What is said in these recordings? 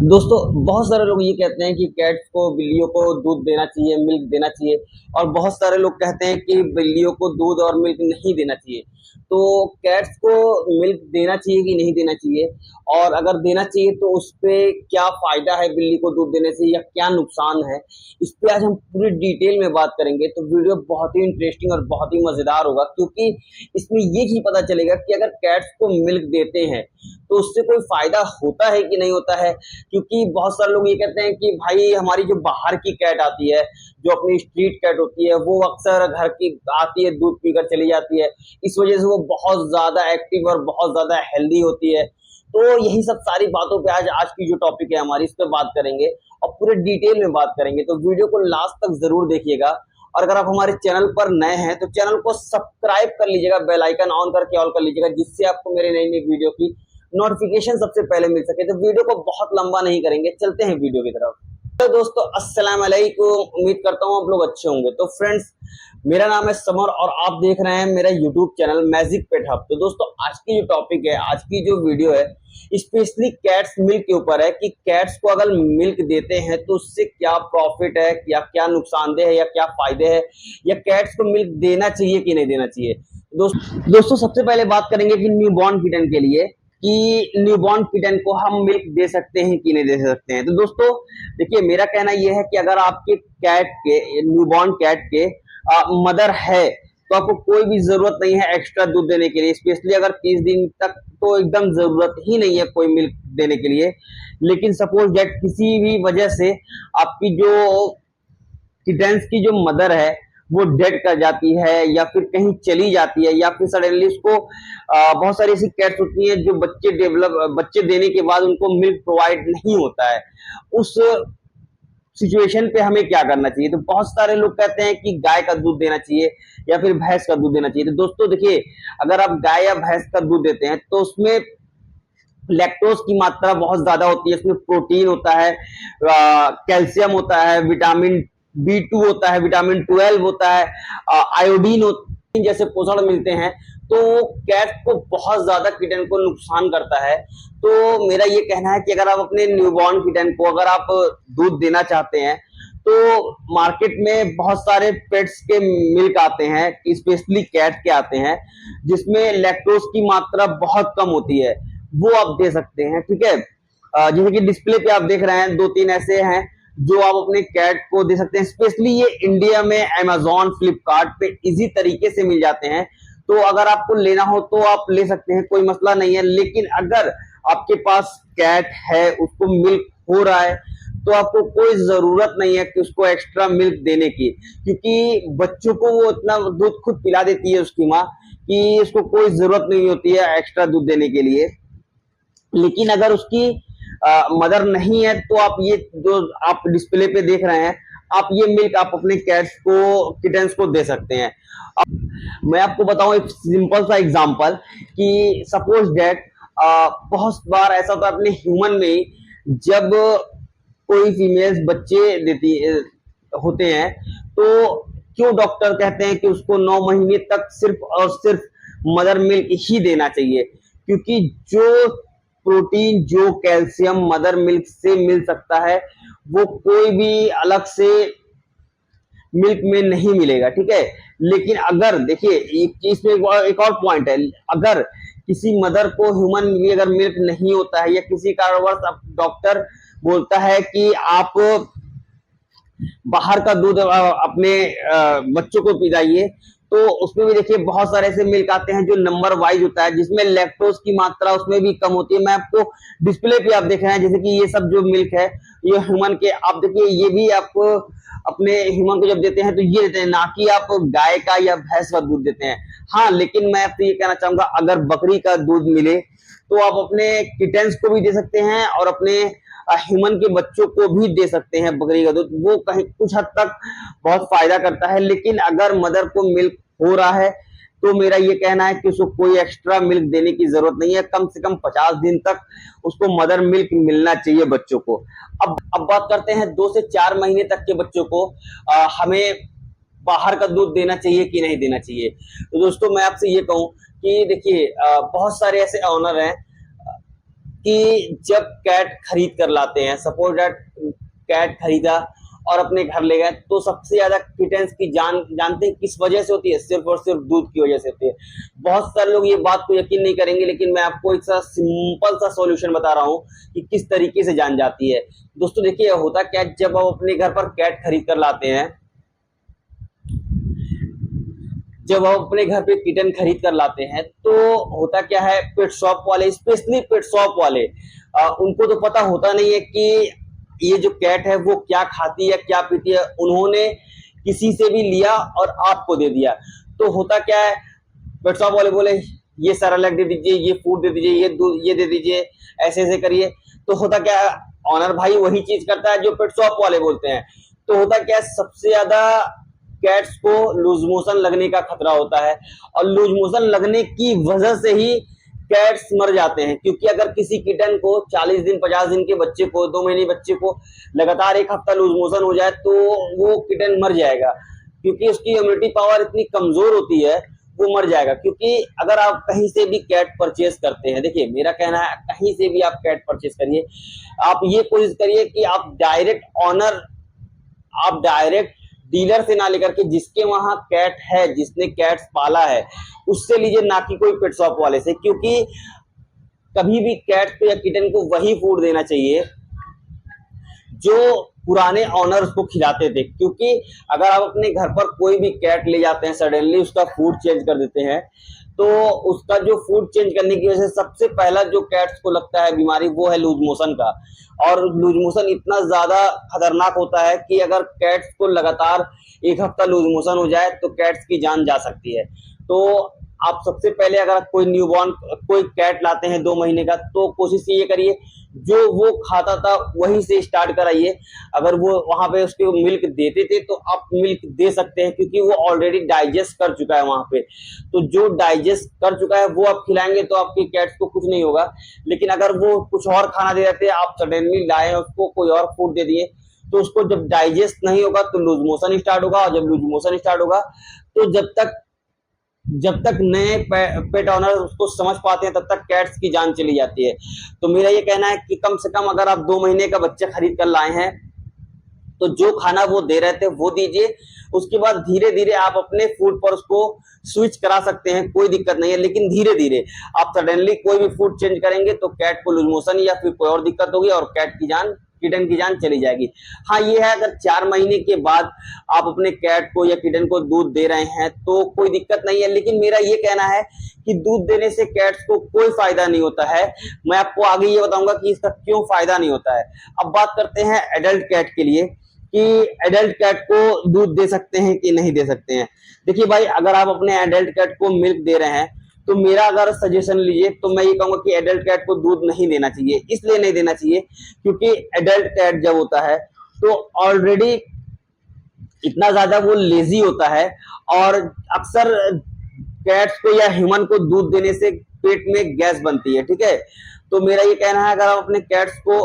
दोस्तों, बहुत सारे लोग ये कहते हैं कि कैट्स को बिल्लियों को दूध देना चाहिए, मिल्क देना चाहिए। और बहुत सारे लोग कहते हैं कि बिल्लियों को दूध और मिल्क नहीं देना चाहिए। तो कैट्स को मिल्क देना चाहिए कि नहीं देना चाहिए, और अगर देना चाहिए तो उस पे क्या फ़ायदा है बिल्ली को दूध देने से या क्या नुकसान है, इस पे आज हम पूरी डिटेल में बात करेंगे। तो वीडियो बहुत ही इंटरेस्टिंग और बहुत ही मज़ेदार होगा, क्योंकि इसमें ये ही पता चलेगा कि अगर कैट्स को मिल्क देते हैं तो उससे कोई फ़ायदा होता है कि नहीं होता है। क्योंकि बहुत सारे लोग ये कहते हैं कि भाई हमारी जो बाहर की कैट आती है, जो अपनी स्ट्रीट कैट होती है, वो अक्सर घर की आती है, दूध पीकर चली जाती है। इस वजह से वो बहुत ज़्यादा एक्टिव और बहुत ज़्यादा हेल्दी होती है। तो यही सब सारी बातों पे आज आज की जो टॉपिक है हमारी, इस पे बात करेंगे और पूरे डिटेल में बात करेंगे। तो वीडियो को लास्ट तक ज़रूर देखिएगा। और अगर आप हमारे चैनल पर नए हैं तो चैनल को सब्सक्राइब कर लीजिएगा, बेल आइकन ऑन करके ऑल कर लीजिएगा, जिससे आपको मेरे नई नई वीडियो की नोटिफिकेशन सबसे पहले मिल सके। तो वीडियो को बहुत लंबा नहीं करेंगे, चलते हैं वीडियो की तरफ। तो दोस्तों, अस्सलाम वालेकुम। उम्मीद करता हूँ आप लोग अच्छे होंगे। तो फ्रेंड्स, मेरा नाम है समर और आप देख रहे हैं मेरा यूट्यूब चैनल मैजिक पेट हब। तो दोस्तों, आज की जो टॉपिक है, आज की जो वीडियो है, स्पेशली कैट्स मिल्क के ऊपर है कि कैट्स को अगर मिल्क देते हैं तो उससे क्या प्रॉफिट है या क्या नुकसानदेह है या क्या फायदे हैं, या कैट्स को मिल्क देना चाहिए कि नहीं देना चाहिए। दोस्तों, सबसे पहले बात करेंगे कि न्यूबॉर्न किटन के लिए, कि न्यूबॉर्न किटन को हम मिल्क दे सकते हैं कि नहीं दे सकते हैं। तो दोस्तों देखिए, मेरा कहना यह है कि अगर आपके कैट के, न्यूबॉर्न कैट के मदर है, तो आपको कोई भी जरूरत नहीं है एक्स्ट्रा दूध देने के लिए। स्पेशली अगर 30 दिन तक तो एकदम जरूरत ही नहीं है कोई मिल्क देने के लिए। लेकिन सपोज दैट किसी भी वजह से आपकी जो किटेंस की जो मदर है वो डेड कर जाती है, या फिर कहीं चली जाती है, या फिर सडनली उसको बहुत सारी ऐसी कैट्स होती हैं जो बच्चे देने के बाद उनको मिल्क प्रोवाइड नहीं होता है। उस सिचुएशन पे हमें क्या करना चाहिए। तो बहुत सारे लोग कहते हैं कि गाय का दूध देना चाहिए या फिर भैंस का दूध देना चाहिए। तो दोस्तों देखिए, अगर आप गाय या भैंस का दूध देते हैं तो उसमें लैक्टोज की मात्रा बहुत ज्यादा होती है। इसमें प्रोटीन होता है, कैल्शियम होता है, विटामिन B2 होता है, विटामिन 12 होता है, आयोडीन जैसे पोषण मिलते हैं। तो कैट को बहुत ज्यादा किटन को नुकसान करता है। तो मेरा ये कहना है कि अगर आप अपने न्यूबॉर्न किटन को अगर आप दूध देना चाहते हैं तो मार्केट में बहुत सारे पेट्स के मिल्क आते हैं, स्पेशली कैट के आते हैं, जिसमें लैक्टोज की मात्रा बहुत कम होती है, वो आप दे सकते हैं। ठीक है, जैसे कि डिस्प्ले पे आप देख रहे हैं, दो तीन ऐसे हैं जो आप अपने कैट को दे सकते हैं। स्पेशली ये इंडिया में अमेजॉन, फ्लिपकार्ट पे इजी तरीके से मिल जाते हैं। तो अगर आपको लेना हो तो आप ले सकते हैं, कोई मसला नहीं है। लेकिन अगर आपके पास कैट है, उसको मिल्क हो रहा है, तो आपको कोई जरूरत नहीं है कि उसको एक्स्ट्रा मिल्क देने की, क्योंकि बच्चों को वो इतना दूध खुद पिला देती है उसकी माँ, कि उसको कोई जरूरत नहीं होती है एक्स्ट्रा दूध देने के लिए। लेकिन अगर उसकी मदर नहीं है तो आप ये जो आप डिस्प्ले पे देख रहे हैं, आप ये मिल्क आप अपने कैट्स को, किटन्स को दे सकते हैं। अब मैं आपको बताऊं एक सिंपल सा एग्जांपल, कि सपोज दैट बहुत बार ऐसा होता है अपने ह्यूमन में ही, जब कोई फीमेल्स बच्चे देती होते हैं, तो क्यों डॉक्टर कहते हैं कि उसको 9 महीने तक सिर्फ और सिर्फ मदर मिल्क ही देना चाहिए, क्योंकि जो प्रोटीन, जो कैल्शियम मदर मिल्क से मिल सकता है, वो कोई भी अलग से मिल्क में नहीं मिलेगा। ठीक है, लेकिन अगर देखिए एक चीज में एक और पॉइंट है, अगर किसी मदर को ह्यूमन में अगर मिल्क नहीं होता है, या किसी कारणवश डॉक्टर बोलता है कि आप बाहर का दूध अपने बच्चों को पिलाइए, तो उसमें भी देखिए बहुत सारे ऐसे मिल्क आते हैं जो नंबर वाइज होता है, जिसमें लैक्टोज की मात्रा उसमें भी कम होती है। मैं आपको डिस्प्ले पे आप देख रहे हैं, जैसे कि ये सब जो मिल्क है ये ह्यूमन के, आप देखिए ये भी आपको अपने ह्यूमन को जब देते हैं तो ये देते हैं, ना कि आप गाय का या भैंस का दूध देते हैं। हाँ, लेकिन मैं आपसे ये कहना चाहूंगा, अगर बकरी का दूध मिले तो आप अपने किटेंस को भी दे सकते हैं और अपने ह्यूमन के बच्चों को भी दे सकते हैं बकरी का दूध। वो कहीं कुछ हद तक बहुत फायदा करता है। लेकिन अगर मदर को मिल्क हो रहा है तो मेरा ये कहना है कि उसको कोई एक्स्ट्रा मिल्क देने की जरूरत नहीं है। कम से कम 50 दिन तक उसको मदर मिल्क मिलना चाहिए बच्चों को। अब बात करते हैं 2 से 4 महीने तक के बच्चों को हमें बाहर का दूध देना चाहिए कि नहीं देना चाहिए। तो दोस्तों, मैं आपसे ये कहूं कि देखिए बहुत सारे ऐसे ऑनर हैं कि जब कैट खरीद कर लाते हैं, सपोज दैट कैट खरीदा और अपने घर ले गए, तो सबसे ज्यादा किटेंस की जान जानते हैं किस वजह से होती है? सिर्फ और सिर्फ दूध की वजह से होती है। बहुत सारे लोग ये बात को यकीन नहीं करेंगे, लेकिन मैं आपको एक सा सिंपल सा सॉल्यूशन बता रहा हूँ कि किस तरीके से जान जाती है। दोस्तों देखिए, होता क्या है, जब आप अपने घर पर कैट खरीद कर लाते हैं, जब आप अपने घर पे किटन खरीद कर लाते हैं, तो होता क्या है, पेट शॉप वाले, स्पेशली पेट शॉप वाले, उनको तो पता होता नहीं है कि ये जो कैट है वो क्या खाती है, क्या पीती है। उन्होंने किसी से भी लिया और आपको दे दिया। तो होता क्या है, पेट शॉप वाले बोले ये सेरेलैक दे दीजिए, ये फूड दे दीजिए, ये दूध ये दे दीजिए, ऐसे ऐसे करिए। तो होता क्या है, ऑनर भाई वही चीज करता है जो पेट शॉप वाले बोलते हैं। तो होता क्या है, सबसे ज्यादा कैट्स को लूज मोशन लगने का खतरा होता है, और लूज मोशन लगने की वजह से ही कैट्स मर जाते हैं। क्योंकि अगर किसी किटन को 40 दिन 50 दिन के बच्चे को, 2 महीने बच्चे को लगातार एक हफ्ता लूज मोशन हो जाए, तो वो किटन मर जाएगा, क्योंकि उसकी इम्यूनिटी पावर इतनी कमजोर होती है, वो मर जाएगा। क्योंकि अगर आप कहीं से भी कैट परचेज करते हैं, देखिए मेरा कहना है कहीं से भी आप कैट परचेज करिए, आप ये कोशिश करिए कि आप डायरेक्ट डीलर से ना लेकर के, जिसके वहां कैट है, जिसने कैट्स पाला है, उससे लीजिए, ना कि कोई पेट शॉप वाले से। क्योंकि कभी भी कैट को या किटन को वही फूड देना चाहिए जो पुराने ऑनर उसको खिलाते थे। क्योंकि अगर आप अपने घर पर कोई भी कैट ले जाते हैं, सडनली उसका फूड चेंज कर देते हैं, तो उसका जो फूड चेंज करने की वजह से सबसे पहला जो कैट्स को लगता है बीमारी, वो है लूज मोशन का। और लूज मोशन इतना ज्यादा खतरनाक होता है कि अगर कैट्स को लगातार एक हफ्ता लूज मोशन हो जाए, तो कैट्स की जान जा सकती है। तो आप सबसे पहले अगर कोई न्यूबॉर्न कोई कैट लाते हैं 2 महीने का, तो कोशिश ये करिए जो वो खाता था वहीं से स्टार्ट कराइए। अगर वो वहां पे उसके मिल्क देते थे, तो आप मिल्क दे सकते हैं, क्योंकि वो ऑलरेडी डाइजेस्ट कर चुका है वहां पे। तो जो डाइजेस्ट कर चुका है वो आप खिलाएंगे, तो आपके कैट्स को कुछ नहीं होगा। लेकिन अगर वो कुछ और खाना दे रहे थे, आप सडनली लाए उसको कोई और फूड दे दिए, तो उसको जब डाइजेस्ट नहीं होगा तो लूज मोशन स्टार्ट होगा, और जब लूज मोशन स्टार्ट होगा, तो जब तक नए पेट ऑनर उसको समझ पाते हैं, तब तक कैट्स की जान चली जाती है। तो मेरा ये कहना है कि कम से कम अगर आप 2 महीने का बच्चा खरीद कर लाए हैं, तो जो खाना वो दे रहे थे वो दीजिए। उसके बाद धीरे धीरे आप अपने फूड पर उसको स्विच करा सकते हैं, कोई दिक्कत नहीं है। लेकिन धीरे धीरे, आप सडनली कोई भी फूड चेंज करेंगे तो कैट को लूज मोशन या फिर कोई और दिक्कत होगी, और किटन की जान चली जाएगी। हाँ ये है, अगर 4 महीने के बाद आप अपने कैट को या किटन को दूध दे रहे हैं, तो कोई दिक्कत नहीं है। लेकिन मेरा ये कहना है कि दूध देने से कैट्स को कोई फायदा नहीं होता है। मैं आपको आगे ये बताऊंगा कि इसका क्यों फायदा नहीं होता है। अब बात करते हैं एडल्ट कैट के लिए, कि एडल्ट कैट को दूध दे सकते हैं कि नहीं दे सकते हैं। देखिए भाई, अगर आप अपने एडल्ट कैट को मिल्क दे रहे हैं, तो मेरा अगर सजेशन लीजिए, तो मैं ये कहूंगा कि एडल्ट कैट को दूध नहीं देना चाहिए। इसलिए नहीं देना चाहिए क्योंकि एडल्ट कैट जब होता है, तो ऑलरेडी इतना ज्यादा वो लेजी होता है, और अक्सर कैट्स को या ह्यूमन को दूध देने से पेट में गैस बनती है, ठीक है। तो मेरा ये कहना है, अगर आप अपने कैट्स को,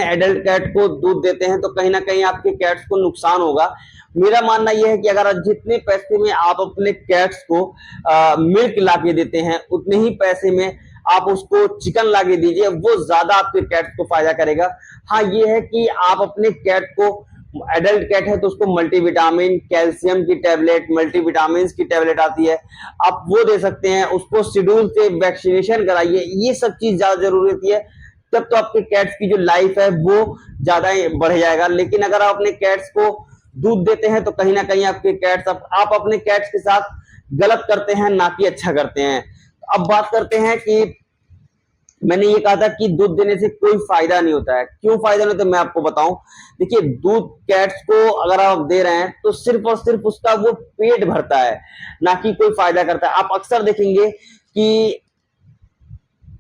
एडल्ट कैट को दूध देते हैं, तो कहीं ना कहीं आपके कैट्स को नुकसान होगा। मेरा मानना यह है कि अगर जितने पैसे में आप अपने कैट्स को मिल्क ला के देते हैं, उतने ही पैसे में आप उसको चिकन ला के दीजिए, वो ज्यादा आपके कैट्स को फायदा करेगा। हाँ ये है कि आप अपने कैट को, एडल्ट कैट है तो उसको मल्टीविटामिन, कैल्शियम की टैबलेट, मल्टीविटामिन की टैबलेट आती है, आप वो दे सकते हैं। उसको शेड्यूल से वैक्सीनेशन कराइए, ये सब चीज ज्यादा जरूरी होती है। तब तो आपके कैट्स की जो लाइफ है वो ज्यादा बढ़ जाएगा। लेकिन अगर आप अपने कैट्स को दूध देते हैं, तो कहीं ना कहीं आपके कैट्स, आप अपने कैट्स के साथ गलत करते हैं, ना कि अच्छा करते हैं। अब बात करते हैं कि मैंने ये कहा था कि दूध देने से कोई फायदा नहीं होता है। क्यों फायदा नहीं होता, मैं आपको बताऊं। देखिए, दूध कैट्स को अगर आप दे रहे हैं, तो सिर्फ और सिर्फ उसका वो पेट भरता है, ना कि कोई फायदा करता है। आप अक्सर देखेंगे कि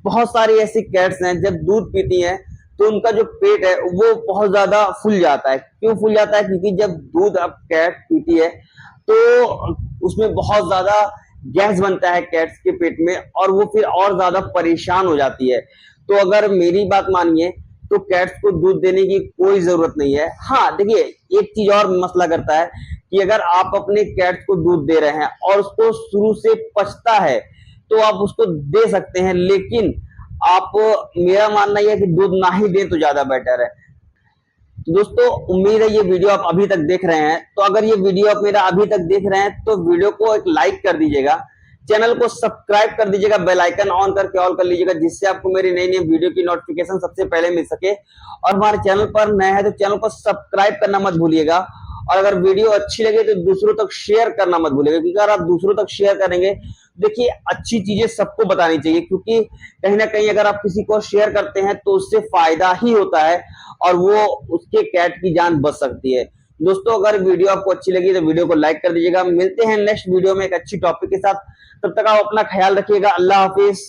बहुत सारी ऐसी कैट्स हैं, जब दूध पीती हैं तो उनका जो पेट है वो बहुत ज्यादा फूल जाता है। क्यों फूल जाता है? क्योंकि जब दूध अब कैट पीती है, तो उसमें बहुत ज्यादा गैस बनता है कैट्स के पेट में, और वो फिर और ज्यादा परेशान हो जाती है। तो अगर मेरी बात मानिए, तो कैट्स को दूध देने की कोई जरूरत नहीं है। हाँ देखिए, एक चीज और मसला करता है कि अगर आप अपने कैट्स को दूध दे रहे हैं और उसको शुरू से पचता है, तो आप उसको दे सकते हैं। लेकिन आप, मेरा मानना यह है कि दूध ना ही दें तो ज्यादा बेटर है। तो दोस्तों, उम्मीद है ये वीडियो आप अभी तक देख रहे हैं, तो अगर ये वीडियो आप मेरा अभी तक देख रहे हैं तो वीडियो को एक लाइक कर दीजिएगा, चैनल को सब्सक्राइब कर दीजिएगा, बेल आइकन ऑन करके ऑल कर लीजिएगा, जिससे आपको मेरी नई नई वीडियो की नोटिफिकेशन सबसे पहले मिल सके। और हमारे चैनल पर नए हैं तो चैनल को सब्सक्राइब करना मत भूलिएगा, और अगर वीडियो अच्छी लगे तो दूसरों तक शेयर करना मत भूलिएगा, क्योंकि अगर आप दूसरों तक शेयर करेंगे, देखिए अच्छी चीजें सबको बतानी चाहिए, क्योंकि कहीं ना कहीं अगर आप किसी को शेयर करते हैं तो उससे फायदा ही होता है और वो उसके कैट की जान बच सकती है। दोस्तों, अगर वीडियो आपको अच्छी लगी तो वीडियो को लाइक कर दीजिएगा। मिलते हैं नेक्स्ट वीडियो में एक अच्छी टॉपिक के साथ, तब तक आप अपना ख्याल रखिएगा। अल्लाह हाफिज।